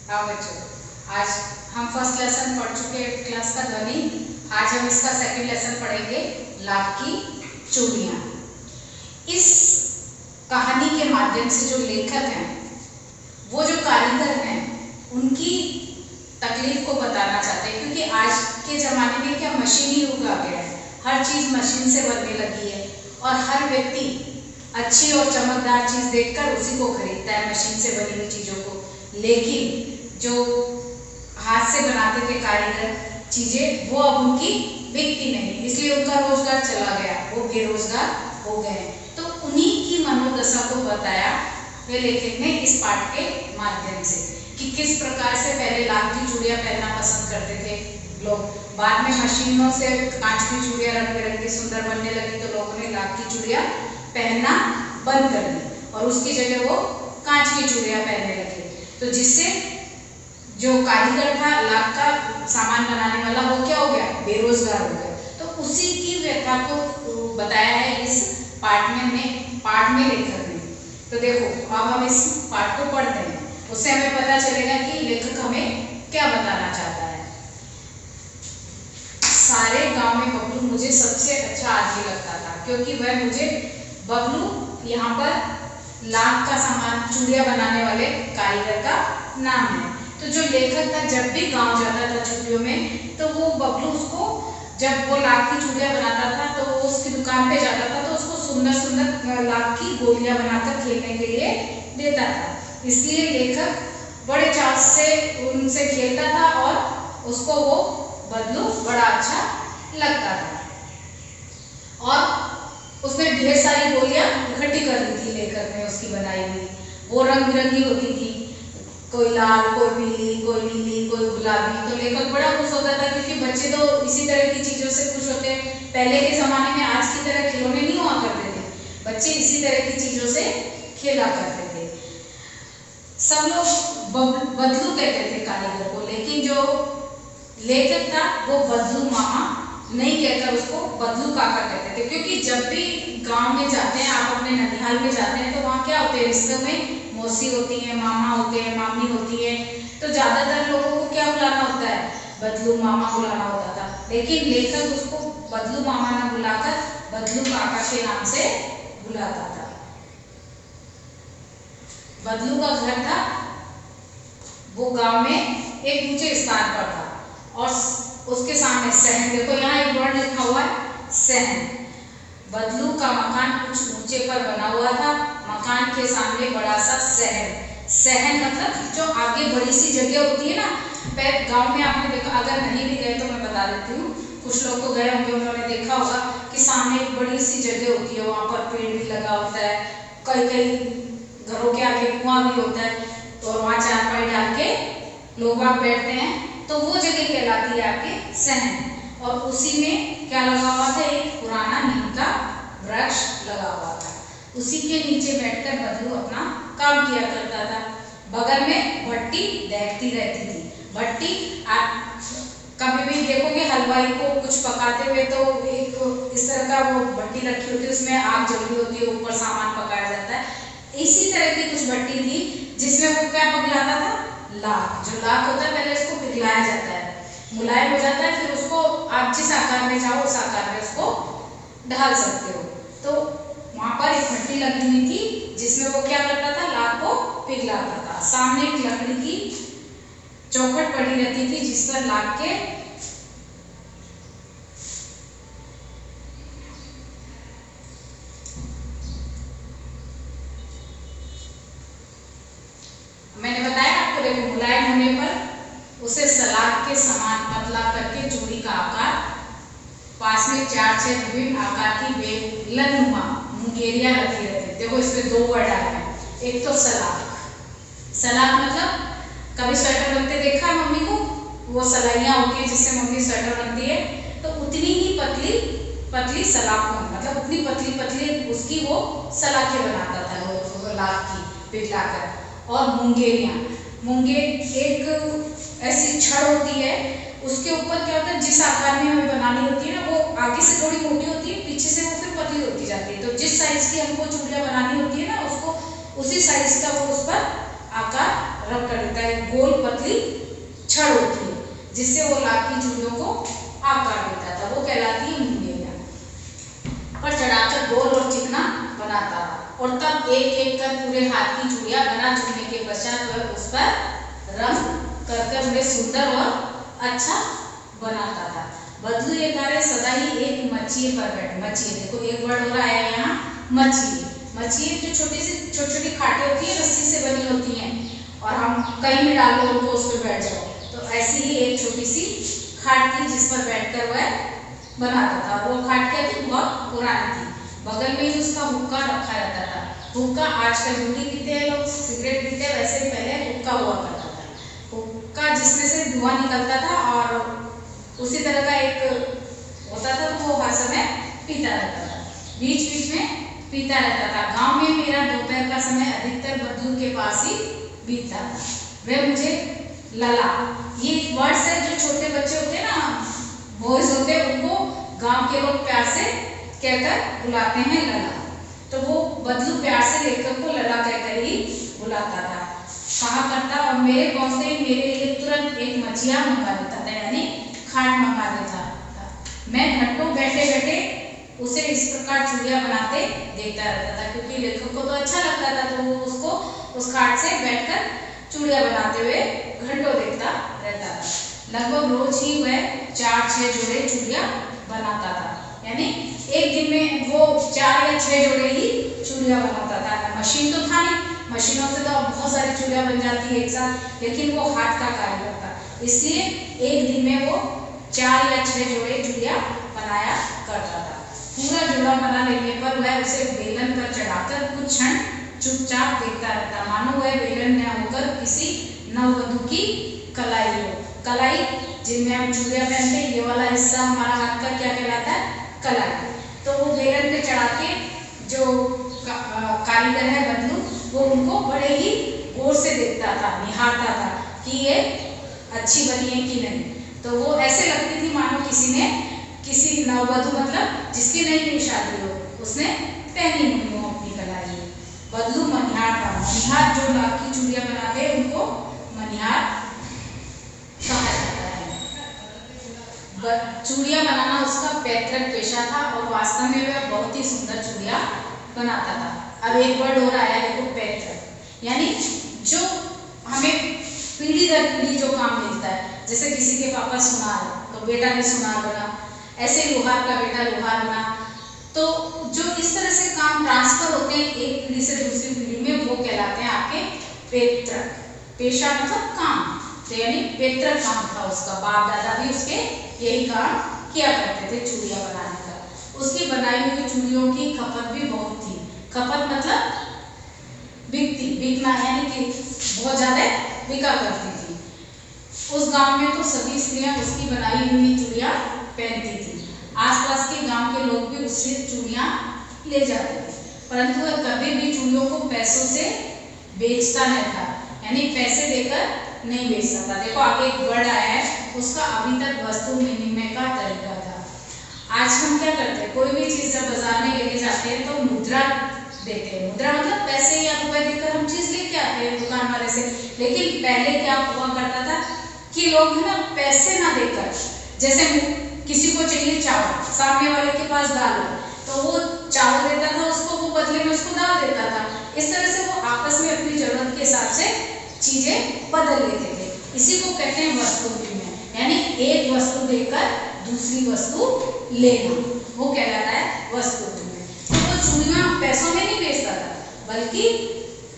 हाँ बच्चों, आज हम फर्स्ट लेसन पढ़ चुके हैं क्लास का ध्वनि। आज हम इसका सेकंड लेसन पढ़ेंगे, लाख की चूड़ियाँ। इस कहानी के माध्यम से जो लेखक हैं, वो जो कारीगर हैं, उनकी तकलीफ को बताना चाहते हैं। क्योंकि आज के ज़माने में क्या मशीनी युग आ गया है, हर चीज़ मशीन से बनने लगी है और हर व्यक्ति अच्छी और चमकदार चीज़ देखकर उसी को खरीदता है, मशीन से बनी हुई चीज़ों को। लेकिन जो हाथ से बनाते थे कारीगर चीज़ें, वो अब उनकी बिकती नहीं, इसलिए उनका रोजगार चला गया, वो बेरोजगार हो गए। तो उन्हीं की मनोदशा को बताया वे लेखक ने इस पाठ के माध्यम से कि किस प्रकार से पहले लाख की चूड़ियाँ पहनना पसंद करते थे लोग, बाद में मशीनों से कांच की चूड़ियाँ रंग बिरंगी सुंदर बनने लगी तो लोगों ने लाख की चूड़ियाँ पहनना बंद कर दी और उसकी जगह वो कांच की चूड़ियाँ पहनने लगे। तो जिससे जो कारीगर था, लाख का सामान बनाने वाला, वो क्या हो गया, बेरोजगार हो गया। तो उसी की व्यथा को बताया है इस पाठ में लेखक ने। तो देखो, अब हम इस पाठ को पढ़ते हैं, उससे हमें पता चलेगा कि लेखक हमें क्या बताना चाहता है। सारे गांव में बबलू मुझे सबसे अच्छा आदमी लगता था, क्योंकि वह मुझे बबलू यहाँ पर लाख का सामान चूड़ियाँ बनाने वाले कारीगर का नाम है। तो जो लेखक था, जब भी गांव जाता था छुट्टियों में, तो वो बबलू उसको, जब वो लाख की चूड़ियाँ बनाता था तो वो उसकी दुकान पे जाता था तो उसको सुंदर सुंदर लाख की गोलियां बनाकर खेलने के लिए देता था। इसलिए लेखक बड़े चाव से उनसे खेलता था और उसको वो बबलू बड़ा अच्छा लगता था। और उसने ढेर सारी गोलियां इकट्ठी कर दी थी लेखक ने, उसकी बनाई हुई। वो रंग बिरंगी होती थी, कोई लाल, कोई पीली, कोई नीली, कोई गुलाबी। तो लेखक बड़ा खुश होता था, क्योंकि बच्चे तो इसी तरह की चीज़ों से खुश होते हैं। पहले के ज़माने में आज की तरह खिलौने नहीं हुआ करते थे, बच्चे इसी तरह की चीज़ों से खेला करते थे। सब लोग बदलू कहते थे कारीगर को, लेकिन जो लेखक था वो बदलू मामा नहीं कहकर उसको बदलू काका कहते थे। क्योंकि जब भी गाँव में जाते हैं, आप अपने ननिहाल में जाते हैं, तो वहाँ क्या होते हैं, रिश्ते में मौसी होती है, मामा होते हैं, मामी होती है। तो ज्यादातर लोगों को क्या बुलाना होता है, बदलू मामा बुलाना होता था। लेकिन लेखक उसको बदलू मामा ना बुलाकर बदलू काका के नाम से बुलाता था। बदलू का घर था वो गांव में एक ऊंचे स्थान पर था और उसके सामने सहन, देखो यहाँ एक वर्ड लिखा हुआ है, सहन। बदलू का मकान कुछ ऊंचे पर बना हुआ था, मकान के सामने बड़ा सा सहन। सहन मतलब जो आगे बड़ी सी जगह होती है ना, गांव में आपने देखा, अगर नहीं भी गए तो मैं बता देती हूँ, कुछ लोग तो गए होंगे, उन्होंने देखा होगा कि सामने एक बड़ी सी जगह होती है, वहाँ पर पेड़ भी लगा होता है, कई कई घरों के आगे कुआं भी होता है, तो वहाँ चारपाई डाल के लोग वहाँ बैठते हैं, तो वो जगह कहलाती है आपके सहन। और उसी में क्या लगा हुआ था, एक पुराना नीम का वृक्ष लगा हुआ था। उसी के नीचे बैठकर बदलू अपना काम किया करता था। बगल में भट्टी दहकती रहती थी। भट्टी, आप कभी भी देखोगे हलवाई को कुछ पकाते हुए तो एक इस तरह का वो भट्टी रखी होती है, उसमें आग जल रही होती है, ऊपर सामान पकाया जाता है। इसी तरह की कुछ भट्टी थी जिसमें वो क्या पकलाता था, लाख। जो लाख होता है, पहले इसको पिघलाया जाता है, मुलायम हो जाता है, फिर उसको आप जिस आकार में चाहो उस आकार में उसको ढाल सकते हो। तो वहां पर एक भट्टी लगी हुई थी जिसमें वो क्या करता था, लाख को पिघलाता था। सामने एक लकड़ी की चौखट पड़ी रहती थी जिस पर लाख के मैंने बताया आपको, देखो मुलायम होने पर उसे सलाख के समान पतला करके चूड़ी का आकार, पास में 4-6 विभिन्न आकार की बेलनुमा मुंगेरियां रखी रहती। देखो इसमें दो वर्ड आए हैं, एक तो सलाख। सलाख मतलब कभी स्वेटर बनते देखा है मम्मी को, वो सलाइयां होती है जिससे मम्मी स्वेटर बनती है, तो उतनी ही पतली पतली सलाख, मतलब उतनी पतली पतली उसकी वो सलाखें बनाता था वो लाख की पिघलाकर। और मुंगेरियां, मुंगेर एक ऐसी छड़ होती है, उसके ऊपर क्या होता है, जिस आकार में हमें बनानी होती है ना, वो आगे से थोड़ी मोटी होती है, पीछे से वो फिर पतली होती जाती है। तो जिस साइज की हमको चूड़ियाँ बनानी होती है ना, उसको उसी साइज का वो उस पर आकार रब कर देता है। गोल पतली छड़ होती है जिससे वो लाख की चूड़ियों को आकार देता था, वो कहलाती है मुंगेरिया। पर चढ़ाकर गोल और चिकना बनाता था और तब एक एक कर पूरे हाथ की चूड़ियां बना चुनने के पश्चात वह उस पर रंग कर उन्हें सुंदर और अच्छा बनाता था। बदलू ये कार्य सदा ही एक मच्छी पर बैठे, मच्छी देखो एक वर्ड हो रहा है यहाँ मच्छी। मच्छी जो छोटी छोटी खाटे होती है, रस्सी से बनी होती हैं और हम कहीं भी डाल लो उनको उस पर बैठ जाओ, तो ऐसी ही एक छोटी सी खाट थी जिस पर बैठकर वह बनाता था। वो खाट क्या थी, बहुत पुरानी थी। बगल में ही उसका हुक्का रखा रहता था। हुक्का आजकल बीड़ी पीते हैं लोग, सिगरेट पीते हैं, वैसे पहले हुक्का हुआ करता था। हुक्का जिसमें से धुआं निकलता था और उसी तरह का एक होता था, तो वो हर समय पीता रहता था, बीच बीच में पीता रहता था। गांव में मेरा दोपहर का समय अधिकतर बदलू के पास ही बीतता था। वह मुझे लला, ये वर्ड्स है जो छोटे बच्चे होते हैं ना, बॉयज होते हैं, उनको गांव के लोग प्यार से कहकर बुलाते हैं लला। तो वो बदलू प्यार से लेकर को लला कहकर ही बुलाता था। कहा करता और मेरे पहुंचते ही मेरे लिए तुरंत एक मछिया मंगा देता था, यानी खाट मंगा देता था। मैं घंटों बैठे बैठे उसे इस प्रकार चूड़ियां बनाते देखता रहता था, क्योंकि लेखक को तो अच्छा लगता था, तो वो उसको उस खाट से बैठकर चूड़ियां बनाते हुए घंटों देखता रहता था। लगभग रोज ही वह 4-6 जोड़े चूड़ियां बनाता था, यानी एक दिन में वो 4 या 6 जोड़े ही चूड़ियां बनाता था। मशीन तो था नहीं, मशीनों से तो बहुत सारी चूड़ियां बन जाती है एक साथ, लेकिन वो हाथ का कार्य था, इसलिए एक दिन में वो 4 या 6 जोड़े चूड़ियां बनाया करता था। पूरा जोड़ा बना लेने पर वह उसे बेलन पर चढ़ाकर कुछ क्षण चुपचाप देखता रहता, मानो वह बेलन न होकर किसी नववधू की कलाई हो। कलाई जिनमें हम चूड़ियां पहनते हैं, ये वाला हिस्सा हमारा हाथ का क्या कहलाता है, कलाई। तो वो बेलन पे चढ़ा के जो कारीगर है बदलू, वो उनको बड़े ही गौर से देखता था, निहारता था कि ये अच्छी बनी है कि नहीं। तो वो ऐसे लगती थी मानो किसी नववधू, मतलब जिसकी नई नई शादी हो, उसने पहनी हुई हो अपनी कलाई। बदलू मनिहार था। मनिहार जो लाख की चूड़ियां बनाते हैं उनको मनिहार कहा जाता है। चूड़ियां बनाना उसका पैतृक पेशा था और वास्तव में वह बहुत ही सुंदर चूड़ियां बनाता था। अब एक वर्ड हो रहा है देखो, पैतृक, यानी जो हमें पीढ़ी दर पीढ़ी जो काम मिलता है, जैसे किसी के पापा सुनार है तो बेटा भी सुनार बना, ऐसे लोहार का बेटा लोहार बना। तो जो इस तरह से काम ट्रांसफर होते हैं एक पीढ़ी से दूसरी पीढ़ी में, वो कहलाते हैं आपके पैतृक। पेशा मतलब काम, तो यानी पैतृक काम था उसका, बाप दादा भी उसके यही काम किया करते थे, चूड़ियां बनाने का। उसकी बनाई हुई चूड़ियों की खपत भी बहुत थी। खपत मतलब बिकना, यानी कि बहुत ज्यादा बिका करती थी। उस गांव में तो सभी स्त्रियां उसकी बनाई हुई चूड़ियां पहनती थी। आसपास के गांव के लोग भी उससे चूड़ियां ले जाते थे, परंतु वह कभी भी चूड़ियों को पैसों से बेचता नहीं था, यानी पैसे देकर नहीं बेचता था। देखो आगे एक वर्ड आया है, उसका अभी तक वस्तु विनिमय का तरीका था। आज हम क्या करते हैं, कोई भी चीज जब बाजार में लेके जाते हैं तो मुद्रा देते हैं। मुद्रा मतलब पैसे या रुपए देकर हम चीज लेके आते हैं दुकान वाले से। लेकिन पहले क्या हुआ करता था कि लोग है ना पैसे ना देकर, जैसे किसी को चाहिए चावल, सामने वाले के पास दाल है तो वो चावल देता था उसको, वो बदले में उसको दाल देता था। इस तरह से वो आपस में अपनी जरूरत के हिसाब से चीजें बदल लेते थे। इसी को कहते हैं वस्तु विनिमय, यानी एक वस्तु देकर दूसरी वस्तु लेना, वो कहलाता है वस्तु विनिमय। तो वो चूड़ियां पैसों में नहीं बेचता था, बल्कि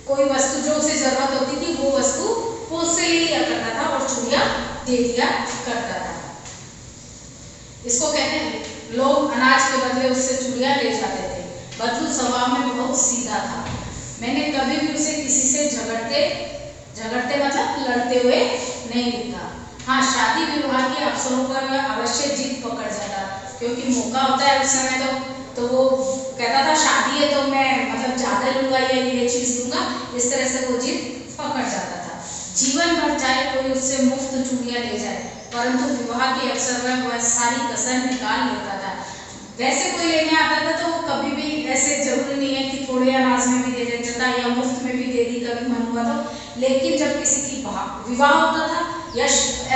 कोई वस्तु जो उसे जरूरत होती थी वो वस्तु वो उससे ले लिया करता था और चूड़ियां दे दिया करता था। इसको कहते हैं लोग अनाज के बदले उससे चूड़ियां ले जाते थे। बदलू स्वभाव में बहुत सीधा था। मैंने कभी भी उसे किसी से झगड़ते मतलब लड़ते हुए नहीं देखा। हाँ, शादी विवाह के अवसरों पर वह अवश्य जिद पकड़ जाता, क्योंकि मौका होता है उस समय तो वो कहता था शादी है तो मैं मतलब ज्यादा लूंगा या ये चीज लूंगा, इस तरह से वो जिद पकड़ जाता था। जीवन भर चाहे कोई उससे मुफ्त चूड़ियां ले जाए, परंतु विवाह के अवसर पर वह सारी कसर निकाल लेता था। वैसे कोई लेने आता था तो वो कभी भी ऐसे जरूरी नहीं है कि थोड़े अनाज में भी दे देता था या मुफ्त में भी दे दी कभी मन हुआ तो। लेकिन जब किसी की विवाह होता था या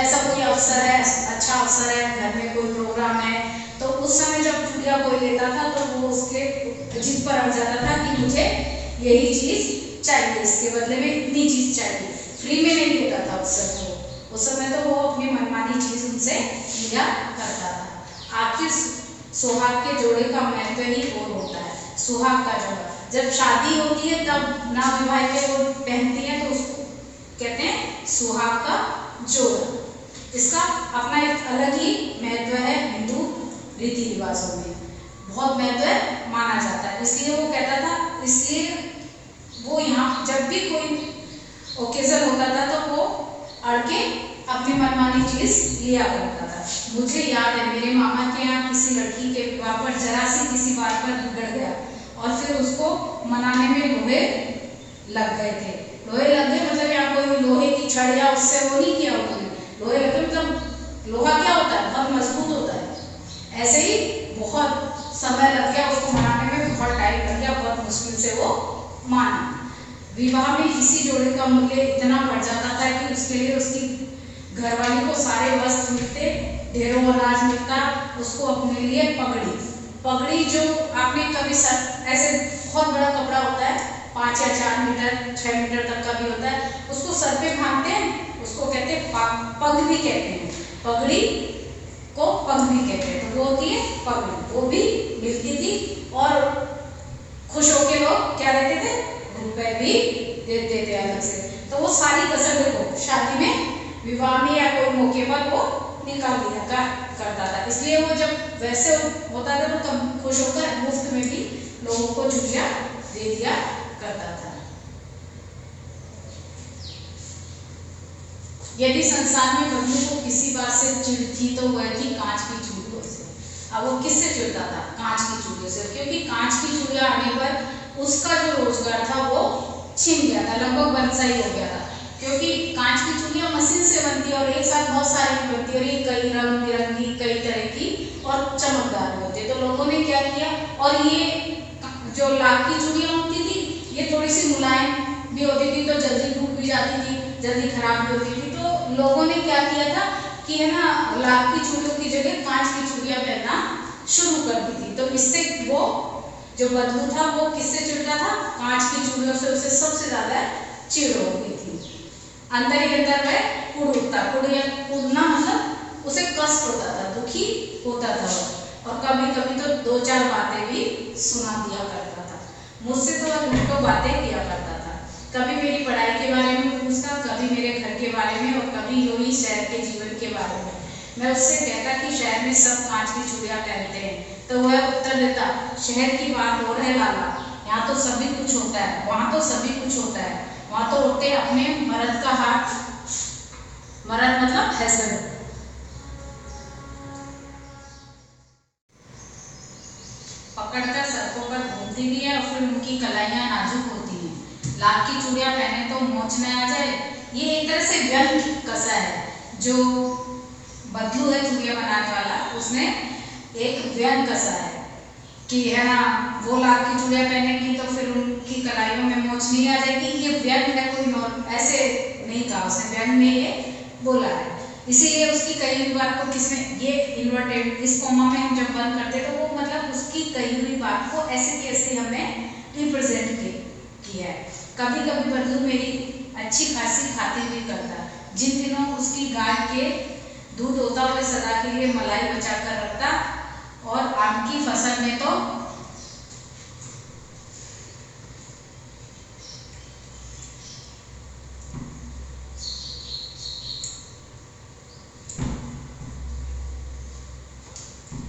ऐसा कोई अवसर है, अच्छा अवसर है, घर में कोई प्रोग्राम है, तो उस समय जब चूड़िया कोई लेता था तो वो उसके जिद पर अड़ जाता था कि मुझे यही चीज चाहिए, इसके बदले में इतनी चीज चाहिए। फ्री में नहीं देता था उस समय वो, उस समय तो वो अपनी मनमानी चीज उनसे लिया करता था। आखिर सुहाग के जोड़े का महत्व ही और होता है। सुहाग का जोड़ा जब शादी होती है तब नवविवाहित वो पहनती है तो उसको कहते हैं सुहाग का जोड़ा। इसका अपना एक अलग ही महत्व है, हिंदू रीति रिवाजों में बहुत महत्व माना जाता है। इसलिए वो कहता था, इसलिए वो यहाँ जब भी कोई ओकेजन होता था तो वो अड़ के अपनी मनमानी चीज लिया करता था। मुझे याद है मेरे मामा के यहाँ किसी लड़की के विवाह पर जरा सी किसी बात पर बिगड़ गया और फिर उसको मनाने में लोहे लग गए थे। लोहे लग गए मतलब यहाँ कोई लोहे की छड़ या उससे वो नहीं किया उन्होंने, लोहे लग गए मतलब लोहा क्या होता है, बहुत मजबूत होता है। ऐसे ही बहुत समय लग गया उसको मनाने में, बहुत टाइम लग गया, बहुत मुश्किल से वो माना। विवाह में इसी जोड़े का मूल्य इतना बढ़ जाता था कि उसके लिए उसकी घरवाली को सारे वस्त्र मिलते, ढेरों अनाज मिलता, उसको अपने लिए पगड़ी जो आपने कभी ऐसे बहुत बड़ा कपड़ा होता है 5 या 4 मीटर 6 मीटर तक का भी होता है, उसको सर पे बांधते हैं, उसको कहते हैं पग भी कहते हैं, पगड़ी को पग भी कहते हैं। तो वो होती है पगड़ी, वो भी मिलती थी और खुश होके लोग क्या देते थे, रुपए भी देते थे अलग से। तो वो सारी कसर देखो शादी में, विवाह में या कोई मौके पर वो निकाल दिया करता था। इसलिए वो जब वैसे होता था तो खुश होकर मुफ्त में भी लोगों को चूड़ियां दे दिया करता था। यदि संसार में बंधु को किसी बात से चिढ़ थी तो वह थी कांच की चूड़ियों से। अब वो किससे चिढ़ता था, कांच की चूड़ियों से, क्योंकि कांच की चूड़ियां आने पर उसका जो रोजगार था वो छिन गया था, लगभग बंसा ही हो गया था। क्योंकि कांच की चूड़ियां मशीन से बनती है और एक साथ बहुत सारी बनती है और ये कई रंग बिरंगी कई तरह की और चमकदार होती है। तो लोगों ने क्या किया, और ये जो लाख की चूड़ियां होती थी ये थोड़ी सी मुलायम भी होती थी तो जल्दी टूट भी जाती थी, जल्दी खराब भी होती थी। तो लोगों ने क्या किया था कि है ना, लाख की चूड़ियों की जगह कांच की चूड़ियां पहनना शुरू कर दी थी। तो इससे वो जो बदबू था वो किससे चिढ़ता था, कांच की चूड़ियों से उसे सबसे ज्यादा चिढ़ हो गई थी। अंदर ही अंदर वह कुड़ उठता, कुड़ना मतलब उसे कष्ट होता था, दुखी होता था और कभी कभी तो 2-4 बातें भी सुना दिया करता था। मुझसे तो वह घंटों बातें किया करता था, कभी मेरी पढ़ाई के बारे में पूछता, कभी मेरे घर के बारे में और कभी यूं ही शहर के जीवन के बारे में। मैं उससे कहता कि शहर में सब कांच की चूड़ियां पहनते हैं, तो वह उत्तर देता, शहर की बात और है लाला, यहाँ तो सभी कुछ होता है, वहाँ तो सभी कुछ होता है, वहाँ तो होते अपने मर्द का हाथ, मर्द मतलब हस्बैंड, पकड़कर सड़कों पर घूमती भी है और फिर उनकी कलाइयाँ नाजुक होती हैं। लाख की चूड़ियां पहने तो मोच न आ जाए, ये एक तरह से व्यंग कसा है। जो बदलू है चूड़ियां बनाने वाला, उसने एक व्यंग कसा है कि है ना, वो लाख की चूड़ियां पहनेगी तो फिर उनकी कलाइयों में मोच नहीं आ जाएगी। ये व्यंग है, कोई ऐसे नहीं कहा उसने, व्यंग में ये बोला है। इसीलिए उसकी कही हुई बात को किसने, ये इन्वर्टेड इस कोमा में हम जब बंद करते तो वो मतलब उसकी कही हुई बात को ऐसे कैसे हमने रिप्रेजेंट किया है। कभी कभी बदलू मेरी अच्छी खासी खाती भी करता, जिन दिनों उसकी गाय के दूध होता हुए सदा के लिए मलाई बचा कर रखता, और आम की फसल में तो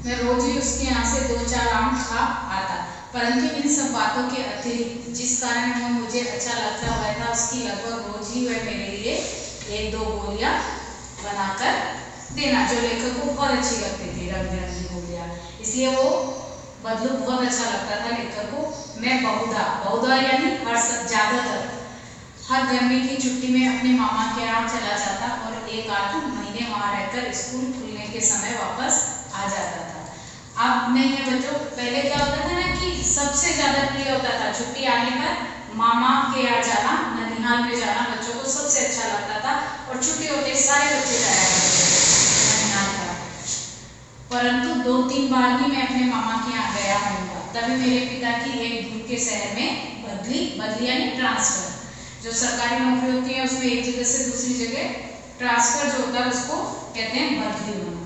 मैं रोज ही उसके यहाँ से 2-4 आम खा आता, परंतु इन सब बातों के अतिरिक्त जिस कारण वह मुझे अच्छा लगता हुआ था, उसकी लगभग रोज ही वह मेरे लिए 1-2 गोलियां बनाकर देना, जो लेखक को बहुत अच्छी लगती थी, रंग बिरंगी गोलियां। इसलिए वो बदलू बहुत अच्छा लगता था लेखक को। मैं बहुधा यानी ज्यादातर हर गर्मी की छुट्टी में अपने मामा के यहाँ चला जाता और 1-8 महीने वहाँ रहकर स्कूल खुलने के समय वापस आ जाता था। अब नहीं है बच्चों, पहले क्या होता था ना कि सबसे ज्यादा प्रिय होता था छुट्टी आने पर मामा के यहाँ जाना, ननिहाल में जाना बच्चों को सबसे अच्छा लगता था और छुट्टी होते ही सारे बच्चे जाया करते थे ननिहाल का। परंतु 2-3 बार ही मैं अपने मामा के यहाँ गया हूँ, तभी मेरे पिता की एक दूर के शहर में बदली यानी ट्रांसफर। जो सरकारी नौकरी होती है उसमें एक जगह से दूसरी जगह ट्रांसफर जो होता है उसको कहते हैं बदली होना।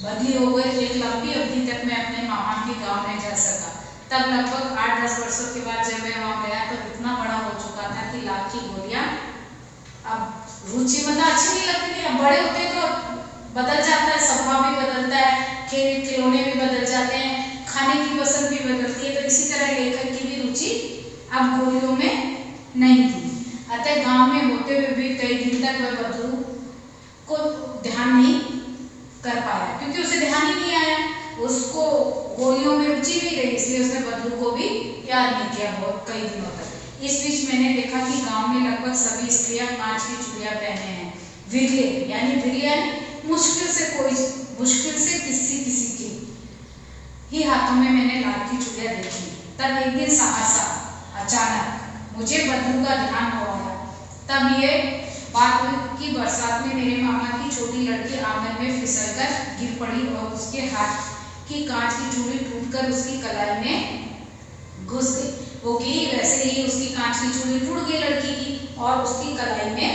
बदली हो गई, एक लंबी अवधि तक मैं अपने मामा के गांव नहीं जा सका। तब लगभग 8-10 वर्षों के बाद जब मैं वहाँ गया तो इतना बड़ा हो चुका था कि लाख की गोलियां अब रुचि मतलब अच्छी नहीं लगती थी। अब बड़े होते तो बदल जाता है, स्वभाव भी बदलता है, खेल खिलौने भी बदल जाते हैं, खाने की पसंद भी बदलती है। तो इसी तरह लेखक की भी रुचि अब गोलियों में नहीं थी। अतः गांव में होते हुए भी कई दिन तक वह बदलू को ध्यान नहीं कर पाया, क्योंकि उसे ध्यान ही नहीं आया, उसको गोलियों में रुचि नहीं रही, इसलिए उसने बदलू को भी याद नहीं किया बहुत कई दिनों तक। इस बीच मैंने देखा कि गांव में लगभग सभी स्त्रियां कांच की चूड़ियां पहने हैं। विरले यानी मुश्किल से किसी की ही हाथों में मैंने लाल की चूड़ियां देखी। तब एक दिन सहसा अचानक मुझे बदलू का ध्यान हो आया। तब ये बात हुई कि बरसात में मेरे मामा की छोटी लड़की आंगन में फिसलकर गिर पड़ी और उसके हाथ की कांच की चूड़ी टूटकर उसकी कलाई में घुस गई। वो गिरी, वैसे ही उसकी कांच की चूड़ी टूट गई लड़की की और उसकी कलाई में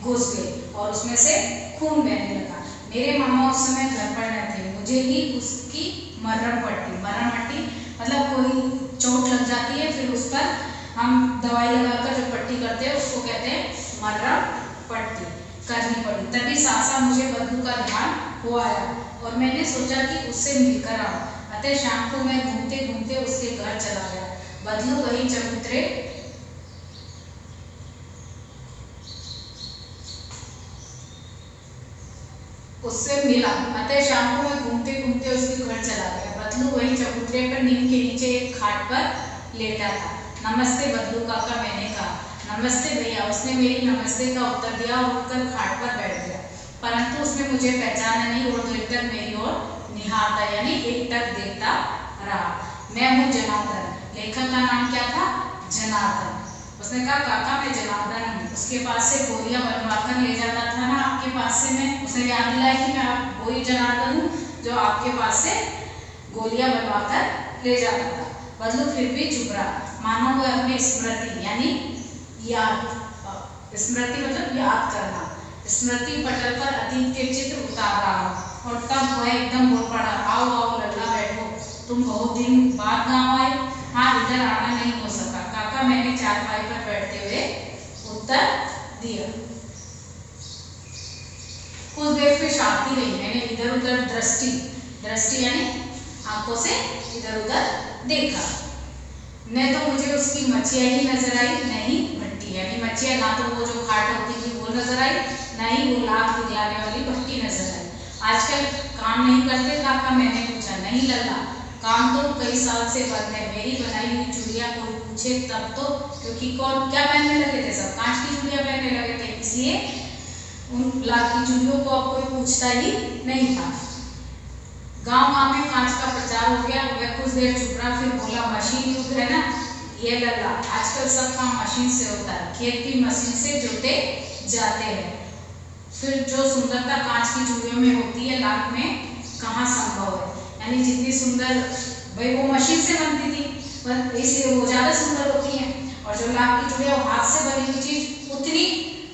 घुस गई और उसमें से खून बहने लगा। मेरे मामा उस समय घर पर न थे। मुझे ही उसकी मरहम पट्टी मतलब कोई चोट लग जाती है, फिर उस पर हम दवाई लगाकर जो पट्टी करते हैं उसको कहते हैं मरहम पट्टी करनी पड़ी। तभी सासा मुझे बदलू का ध्यान हो आया और मैंने सोचा कि उससे मिलकर आऊं। अतः शाम को मैं घूमते घूमते उसके घर चला गया। बदलू वही चबूतरे उससे मिला। अतः शाम को मैं घूमते घूमते उसके घर चला गया। बदलू वही चबूतरे पर नीम के नीचे एक खाट पर लेटा था। नमस्ते बदलू काका, मैंने कहा। नमस्ते भैया, उसने मेरी नमस्ते का उत्तर दिया और उठकर खाट पर बैठ गया। परंतु उसने मुझे पहचाना नहीं और देर तक मेरी ओर निहारता यानी एकटक देखता रहा। मैं हूँ जनार्दन। लेखक का नाम क्या था? जनार्दन। उसने कहा काका मैं जनार्दन हूँ, उसके पास से गोलियां बनवा कर ले जाता था ना आपके पास से मैं। उसने याद दिलाया कि मैं आप वही जनार्दन हूँ जो आपके पास से गोलियां बनवा कर ले जाता था। बदलू फिर भी चुप रहा, मानो वह अपनी स्मृति यानी याद, स्मृति मतलब याद करना, स्मृति पटल पर अतीत के चित्र उतार रहा। और तब वह एकदम बोल पड़ा, आओ आओ लल्ला बैठो, तुम बहुत दिन बाद गाँव आए। हाँ, इधर आना नहीं हो सका काका, मैंने चारपाई पर बैठते हुए उत्तर दिया। कुछ देर फिर शांति रही। मैंने इधर उधर दृष्टि यानी आंखों से इधर उधर देखा। न तो मुझे उसकी मच्छिया ही नजर आई, नहीं भट्टी यानी मच्छिया, ना तो वो जो खाट होती थी वो नजर आई, ना ही वो लाख दिखलाने वाली भट्टी नजर आई। आजकल काम नहीं करते काका, मैंने पूछा। नहीं लल्ला, काम तो कई साल से बंद है। मेरी बनाई हुई चूड़ियां कोई पूछे तब तो, क्योंकि कौन क्या पहनने लगे थे, सब कांच की चूड़ियां पहनने लगे थे, इसलिए उन लाख की चूड़ियों को अब कोई पूछता ही नहीं था। गांव में कांच का प्रचार हो गया। वह कुछ देर चुप रहा, फिर बोला, मशीन युग है ना ये लल्ला, आजकल सब काम मशीन से होता है। खेत भी मशीन से जोते जाते हैं, फिर जो सुंदरता कांच की चूड़ियों में होती है लाख में कहाँ संभव है। यानी जितनी सुंदर भाई वो मशीन से बनती थी, इसलिए वो ज्यादा सुंदर होती है, और जो लाख की चूड़ियां हाथ से बनी हुई चीज उतनी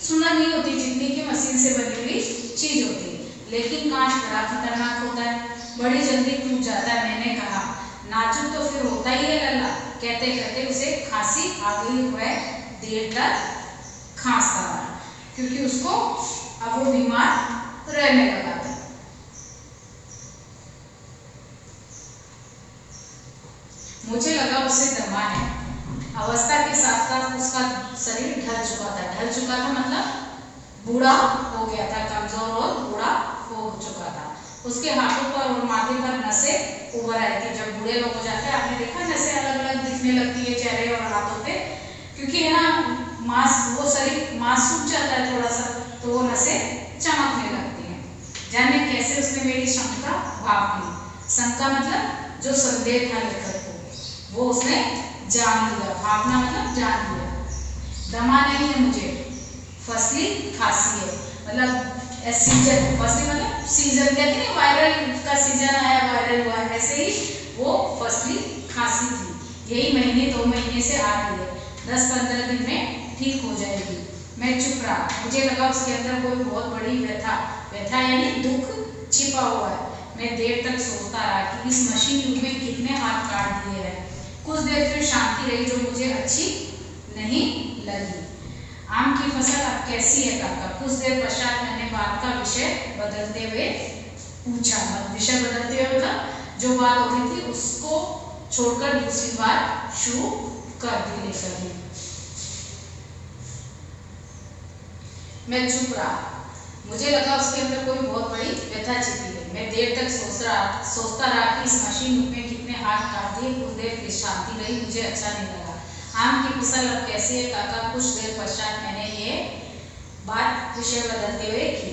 सुंदर नहीं होती जितनी की मशीन से बनी हुई चीज होती है। लेकिन कांच बड़ा खतरनाक होता है, बड़ी जल्दी टूट जाता है। मैंने कहा, नाजुक तो फिर होता ही है लल्ला। कहते कहते उसे खांसी आ गई। वह देर तक खांसता रहा, क्योंकि उसको अब वो बीमार रहने लगा था। मुझे लगा उसे दमा है। अवस्था के साथ साथ उसका शरीर ढल चुका था मतलब बूढ़ा हो गया था, कमजोर और बूढ़ा हो चुका था। उसके हाथों पर और माथे पर नसें उभर आई थी। जब बूढ़े लोग हो जाते हैं, आपने देखा नसें अलग अलग दिखने लगती है चेहरे और हाथों पे, क्योंकि है ना मांस, वो शरीर मांस सूख जाता है थोड़ा सा, तो वो नसें चमकने लगती हैं। जाने कैसे उसने मेरी शंका भाप ली। शंका मतलब जो संदेह था लेखक को, वो उसने जान लिया। भावना मतलब जान लिया। दमा नहीं है मुझे, फसली खांसी है, मतलब सीजन, फसली मतलब सीजन कहते हैं, वायरल का सीजन आया, वायरल हुआ, ऐसे ही वो फसली खांसी थी। यही महीने 2 महीने से आ रही है, 10-15 दिन में ठीक हो जाएगी। मैं चुप रहा, मुझे लगा उसके अंदर कोई बहुत बड़ी व्यथा यानी दुख छिपा हुआ है। मैं देर तक सोचता रहा कि इस मशीन युग में कितने हाथ काट दिए हैं। कुछ देर फिर शांति रही जो मुझे अच्छी नहीं लगी। आम की फसल अब कैसी है काका? कुछ देर पश्चात मैंने बात का विषय बदलते हुए पूछा। विषय बदलते हुए मतलब जो बात हो रही थी उसको छोड़कर दूसरी बात शुरू कर दी लेकर। मैं चुप रहा, मुझे लगा उसके अंदर कोई बहुत बड़ी व्यथा छिपी है। मैं देर तक सोचता रहा कि इस मशीन में कितने हाथ काट दिए। कुछ देर फिर शांति रही, मुझे अच्छा नहीं लगा। आम की फसल अब कैसी है काका? कुछ देर पश्चात मैंने ये बात विषय बदलते हुए की।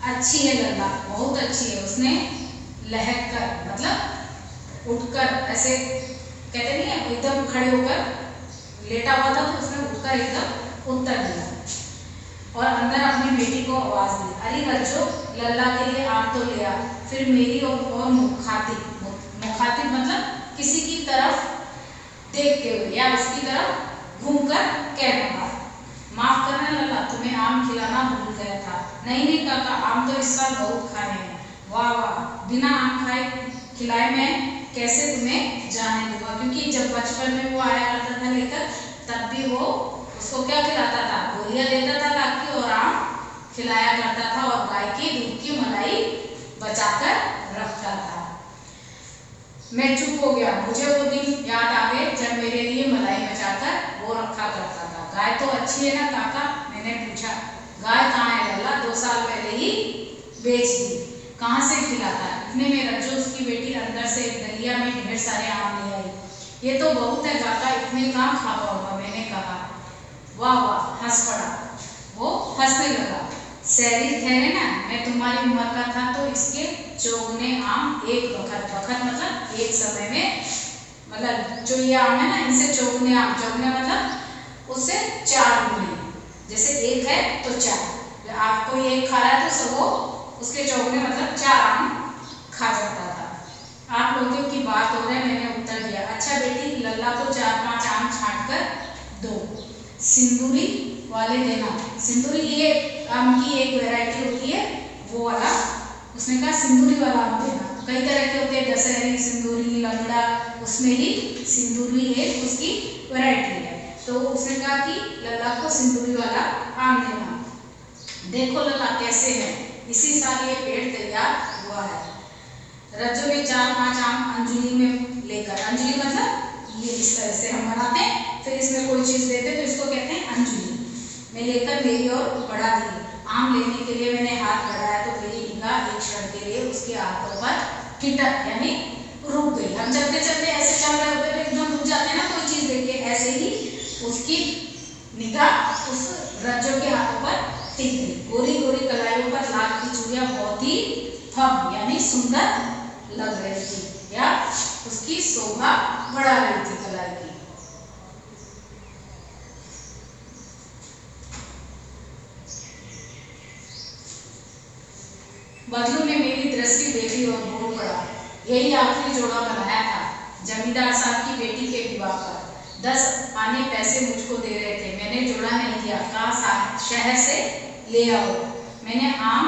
अच्छी है लल्ला, बहुत अच्छी है। उसने लहक कर मतलब उठकर, ऐसे कहते नहीं है एकदम खड़े होकर लेटा हुआ था, तो उसने उठकर एकदम उत्तर दिया और अंदर अपनी बेटी को आवाज दी, अरे बच्चों, लल्ला के लिए आम तो ले आ। फिर मेरी और मुखातिब मतलब किसी की तरफ देखते हुए या उसकी तरफ घूमकर कहने लगा, माफ करना लल्ला, तुम्हें आम खिलाना भूल गया था। नहीं काका, आम तो इस साल बहुत खाए हैं। वाह वाह, बिना आम खाए खिलाए मैं कैसे तुम्हें जाने दूंगा? क्योंकि जब बचपन में वो आया करता था लेकर, तब भी वो उसको क्या खिलाता था? गोलियां देता था लाके और आम खिलाया करता था और गाय की दूध की मलाई बचाकर रखता था। मैं चुप हो गया। मुझे वो दिन याद आ गए जब मेरे लिए मलाई बचाकर वो रखा करता था। गाय तो अच्छी है ना काका? मैंने पूछा। गाय कहाँ है लल्ला? 2 साल पहले ही बेच दी। कहाँ से खिलाता है? इतने में रज्जो उसकी बेटी अंदर से एक दलिया में ढेर सारे आम ले आई। ये तो बहुत है काका, इतने कहाँ खा पाऊंगा? मैंने कहा। वाह वाह, हंस पड़ा। वो हंसने लगा। शहरी ठहरे ना, मैं तुम्हारी उम्र का था तो इसके चौगुने आम एक वक्त मतलब एक समय में, मतलब जो ये आम है ना, इनसे चौगुने आम, चौगुने मतलब उससे 4 गुने, जैसे एक है तो 4, आप कोई एक खा रहा है तो सब वो उसके चौगुने मतलब 4 आम खा जाता था। आप लोगों की बात हो रही है, मैंने उत्तर दिया। अच्छा बेटी, लल्ला को 4-5 आम छांट कर दो, सिंदूरी वाले देना। सिंदूरी ये आम की एक वैरायटी होती है, वो वाला। उसने कहा सिंदूरी वाला आम देना। कई तरह के होते हैं, दशहरी, सिंदूरी, लंगड़ा, उसमें ही सिंदूरी एक उसकी वैरायटी है। तो उसने कहा कि लल्ला को सिंदूरी वाला आम देना। देखो लल्ला कैसे है, इसी साल ये पेड़ तैयार हुआ है। रज्जो ने 4-5 आम अंजलि में लेकर, अंजलि मतलब ये इस तरह से हम बनाते हैं, फिर इसमें कोई चीज देते तो इसको कहते हैं अंजलि, मैं लेकर मेरी ओर बढ़ा दी। आम लेने के लिए मैंने हाथ बढ़ाया तो मेरी निगाह एक क्षण के लिए उसके हाथों पर टिटक यानी रुक गई। हम चलते चलते ऐसे चल रहे होते तो एकदम रुक जाते हैं ना कोई चीज देख के, ऐसे ही उसकी निगाह उस रज्जो के हाथों पर टिक गई। गोरी गोरी कलाइयों पर लाल की चूड़ियां बहुत ही फब यानी सुंदर लग रही थी या उसकी शोभा बढ़ा रही थी कलाई की। बदलू ने मेरी दृष्टि देखी और बोल पड़ा, यही आखिरी जोड़ा बनाया था जमींदार साहब की बेटी के विवाह पर। 10 आने पैसे मुझको दे रहे थे, मैंने जोड़ा नहीं दिया, कहा शहर से ले आओ। मैंने आम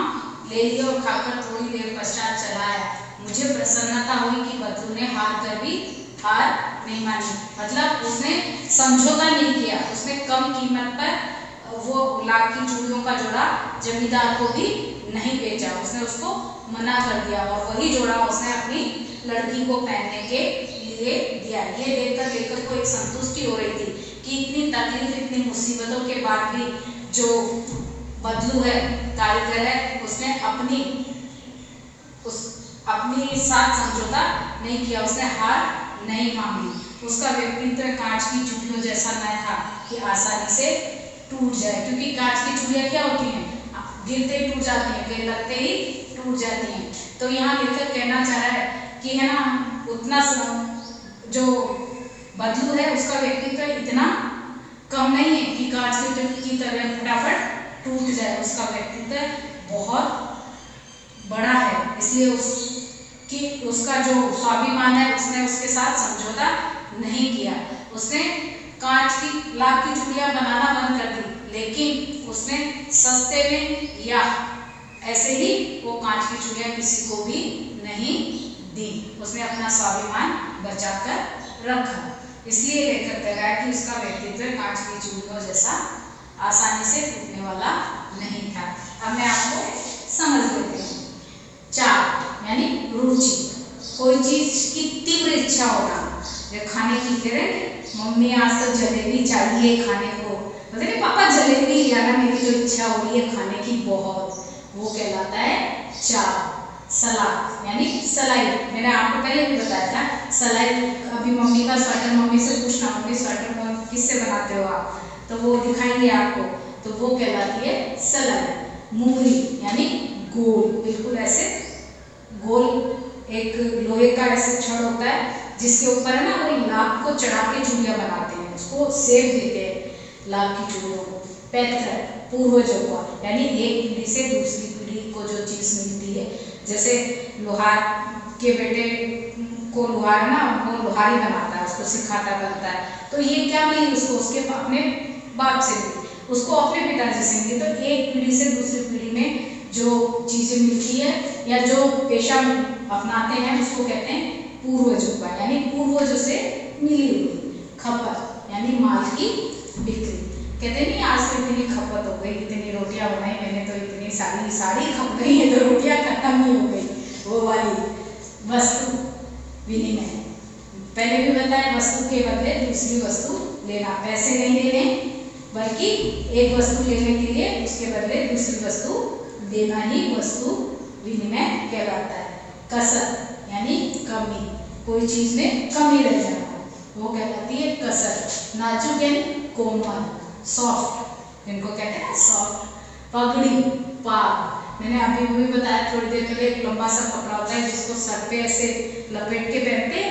ले लिया और खाकर थोड़ी देर पश्चात चला आया। मुझे प्रसन्नता हुई कि बदलू ने हार कर भी हार नहीं मानी, मतलब उसने समझौता नहीं किया, उसने कम कीमत पर वो लाख की चूड़ियों का जोड़ा जमींदार को भी नहीं बेचा, उसने उसको मना कर दिया और वही जोड़ा उसने अपनी लड़की को पहनने के लिए दिया। ये देखकर लेखक को एक संतुष्टि हो रही थी कि इतनी तकलीफ, इतनी मुसीबतों के बाद भी जो बदलू है, कारीगर है, उसने अपनी साथ समझौता नहीं किया, उसने हार नहीं मांगी। उसका व्यक्तित्व कांच की चूड़ियों जैसा न था कि आसानी से टूट जाए, क्योंकि कांच की चूड़ियां क्या होती हैं, गिरते ही टूट जाती हैं, फिर लगते ही टूट जाती हैं। तो यहाँ लेखक कहना चाह रहा है कि है ना, उतना जो बदलू है उसका व्यक्तित्व इतना कम नहीं है कि कांच की तरह फटाफट टूट जाए, उसका व्यक्तित्व बहुत बड़ा है, इसलिए उसका जो स्वाभिमान है उसने उसके साथ समझौता नहीं किया। उसने कांच की लाख की चूड़ियां बनाना बंद कर दी, लेकिन उसने सस्ते में या ऐसे ही वो कांच की चूड़ियां किसी को भी नहीं दी। उसने अपना स्वाभिमान बचा कर रखा। इसलिए लेखक कह रहा है कि उसका व्यक्तित्व कांच की चूड़ियों जैसा आसानी से टूटने वाला नहीं था। अब मैं आपको समझ देती हूँ। 4 यानी रुचि, कोई चीज की तीव्र इच्छा होना। जो खाने की कह रहे मम्मी आज तो जलेबी चाहिए खाने को, बोलते पापा जलेबी लाना, मेरी तो इच्छा हो रही है खाने की बहुत, वो कहलाता है 4। सलाद यानी सलाई, मैंने आपको पहले भी बताया था सलाई। अभी मम्मी का स्वेटर, मम्मी से पूछना मम्मी स्वेटर किससे बनाते हो आप, तो वो दिखाएंगे आपको, तो वो कहलाती है सलाई। मुंगरी यानी गोल, बिल्कुल ऐसे गोल एक लोहे का ऐसे छड़ होता है जिसके ऊपर है ना वो लाख को चढ़ा के चूड़ियां बनाते हैं, उसको सेब देते हैं लाख की चूड़ियों को। पैतृक पूर्वजों का, यानी एक पीढ़ी से दूसरी पीढ़ी को जो चीज मिलती है, जैसे लोहार के बेटे को लोहार ना वो लोहारी बनाता है, उसको सिखाता बनता है, तो ये क्या मिली उसको, उसके अपने बाप से मिली, उसको अपने पिताजी से मिली। तो एक पीढ़ी से दूसरी पीढ़ी में जो चीजें मिलती है या जो पेशा अपनाते हैं उसको कहते हैं पूर्वजों का, यानी पूर्वजों से मिली हुई। खपत यानी माल की बिक्री, कहते नहीं आज तो इतनी खपत हो गई, इतनी रोटियां बनाई मैंने तो इतनी साड़ी खप गई है तो रोटियां खत्म ही हो गई, वो वाली। वस्तु विनिमय, पहले भी बताया वस्तु के बदले दूसरी वस्तु लेना, पैसे नहीं देने बल्कि एक वस्तु लेने के लिए उसके बदले दूसरी वस्तु देना ही वस्तु विनिमय कहलाता है। कसर यानी कमी, कोई चीज में कमी रह जाना, वो कहलाती है कसर। नाजुक यानी कोमल, सॉफ्ट, इनको कहते हैं सॉफ्ट। पगड़ी, पाग, मैंने अभी भी बताया थोड़ी देर पहले, एक लंबा सा कपड़ा होता है जिसको सर पे ऐसे लपेट के पहनते,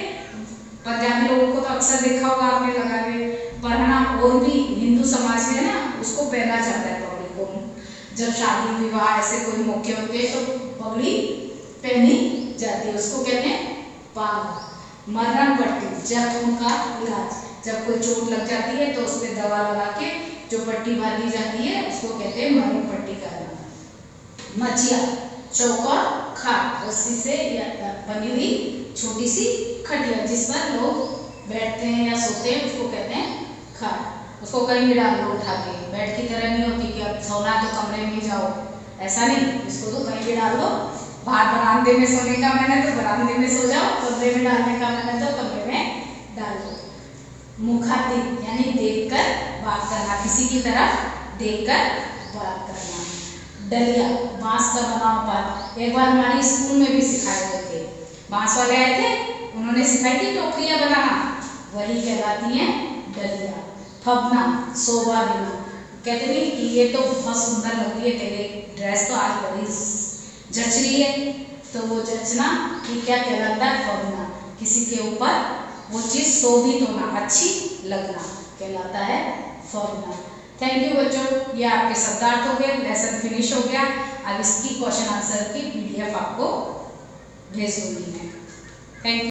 पंजाबी लोगों को तो अक्सर देखा होगा आपने लगा के, पर है ना और भी हिंदू समाज में ना उसको पहना जाता है पगड़ी को, जब शादी विवाह ऐसे कोई मौके होते हैं तो पगड़ी पहनी जाती है, उसको कहते हैं पाग। मरहम पट्टी, जख्म का इलाज, जब कोई चोट लग जाती है तो उसमें दवा लगा के जो पट्टी बांधी जाती है उसको कहते हैं मरहम पट्टी करना। मचिया, चौका खाट, रस्सी से बनी हुई छोटी सी खटिया जिस पर लोग बैठते हैं या सोते हैं उसको कहते हैं खाट। उसको कहीं भी डाल लो उठा के, बेड की तरह नहीं होती कि अब सोना तो कमरे में ही जाओ, ऐसा नहीं, इसको तो कहीं भी डाल लो। बाहर बरामदे में सोने का मन है तो बरामदे में सो जाओ, कमरे में डालने का मन है तो कमरे में डाल लो। मुखातिब यानी देखकर बात करना, किसी की तरफ देखकर बात करना। डलिया, बांस का बना हुआ, एक बार हमारी स्कूल में भी सिखाए गए थे, बांस वाले आए थे, उन्होंने सिखाई थी टोकरियां बनाना, वही कहलाती है डलिया। फबना, शोभा देना, कहते नहीं कि ये तो बहुत सुंदर लग रही है, तेरे ड्रेस तो आज बड़ी जच रही है, तो वो जचना कि क्या कहलाता है, फबना, किसी के ऊपर वो चीज शोभित होना, अच्छी लगना कहलाता है फबना। थैंक यू बच्चों, ये आपके शब्दार्थ हो गए, लेसन फिनिश हो गया। अब इसकी क्वेश्चन आंसर की PDF आपको भेज दूंगी मैं। Thank you.